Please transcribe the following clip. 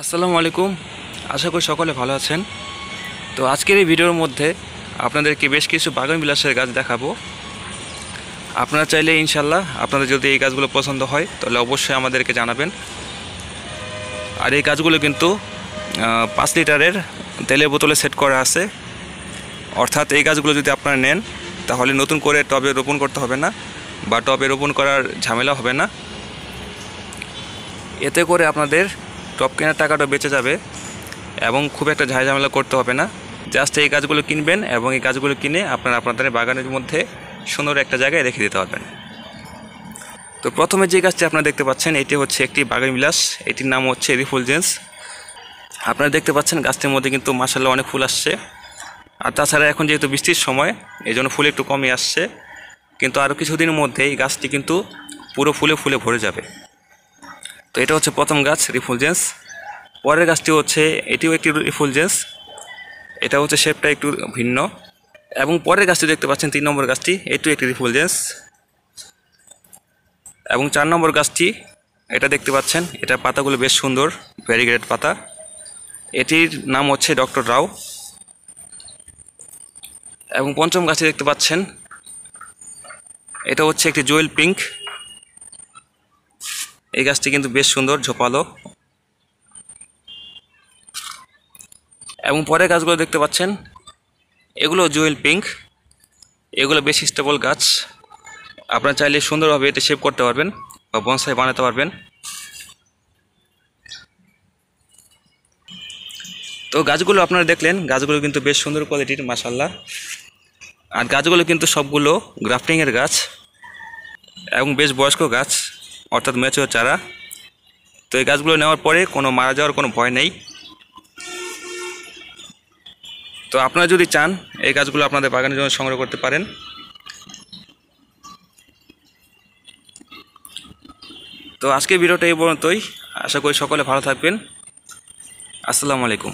আসসালামু আলাইকুম। আশা করি সকলে ভালো আছেন। তো আজকের এই ভিডিওর মধ্যে আপনাদেরকে বেশ কিছু বাগান বিলাসের গাছ দেখাবো। আপনারা চাইলে ইনশাল্লাহ আপনাদের যদি এই গাছগুলো পছন্দ হয় তাহলে অবশ্যই আমাদেরকে জানাবেন। আর এই গাছগুলো কিন্তু 5 লিটারের তেলের বোতলে সেট করা আছে। অর্থাৎ এই গাছগুলো যদি আপনারা নেন তাহলে নতুন করে টবে রোপণ করতে হবে না বা টবে রোপণ করার ঝামেলা হবে না। এতে করে আপনাদের টব কেনার টাকাটা বেঁচে যাবে এবং খুব একটা ঝামেলা করতে হবে না। জাস্ট এই গাছগুলো কিনবেন এবং এই গাছগুলো কিনে আপনারা আপনাদের বাগানের মধ্যে সুন্দর একটা জায়গায় রেখে দিতে পারবেন। তো প্রথমে যে গাছটি আপনারা দেখতে পাচ্ছেন এটি হচ্ছে একটি বাগান বিলাস। এটির নাম হচ্ছে রিফুলজেন্স। আপনারা দেখতে পাচ্ছেন গাছটির মধ্যে কিন্তু মাশাআল্লাহ অনেক ফুল আসছে। আর তাছাড়া এখন যেহেতু বৃষ্টির সময় এই জন্য ফুল একটু কমই আসছে, কিন্তু আরও কিছুদিনের মধ্যে এই গাছটি কিন্তু পুরো ফুলে ফুলে ভরে যাবে। তো এটা হচ্ছে প্রথম গাছ রিফুলজেন্স। পরের গাছটি হচ্ছে এটিও একটি রিফুলজেন্স, এটা হচ্ছে শেপটা একটু ভিন্ন। এবং পরের গাছটি দেখতে পাচ্ছেন 3 নম্বর গাছটি, এটিও একটি রিফুলজেন্স। এবং 4 নম্বর গাছটি এটা দেখতে পাচ্ছেন, এটার পাতাগুলো বেশ সুন্দর, ভ্যারিগেটেড পাতা। এটির নাম হচ্ছে ডক্টর রাও। এবং পঞ্চম গাছটি দেখতে পাচ্ছেন, এটা হচ্ছে একটি জুয়েল পিঙ্ক। এই গাছটি কিন্তু বেশ সুন্দর, ঝোপালো। এবং পরের গাছগুলো দেখতে পাচ্ছেন, এগুলো জুয়েল পিঙ্ক। এগুলো বেশ স্টেবল গাছ, আপনারা চাইলে সুন্দরভাবে এতে শেপ করতে পারবেন বা বনসাই বানাতে পারবেন। তো গাছগুলো আপনারা দেখলেন, গাছগুলো কিন্তু বেশ সুন্দর কোয়ালিটির মাশাআল্লাহ। আর গাছগুলো কিন্তু সবগুলো গ্রাফটিংয়ের গাছ এবং বেশ বয়স্ক গাছ, অর্থাৎ ম্যাচিওর চারা। তো এই গাছগুলো নেওয়ার পরে কোনো মারা যাওয়ার কোনো ভয় নেই। তো আপনারা যদি চান এই গাছগুলো আপনাদের বাগানের জন্য সংগ্রহ করতে পারেন। তো আজকের ভিডিওটা এই পর্যন্তই। আশা করি সকলে ভালো থাকবেন। আসসালামু আলাইকুম।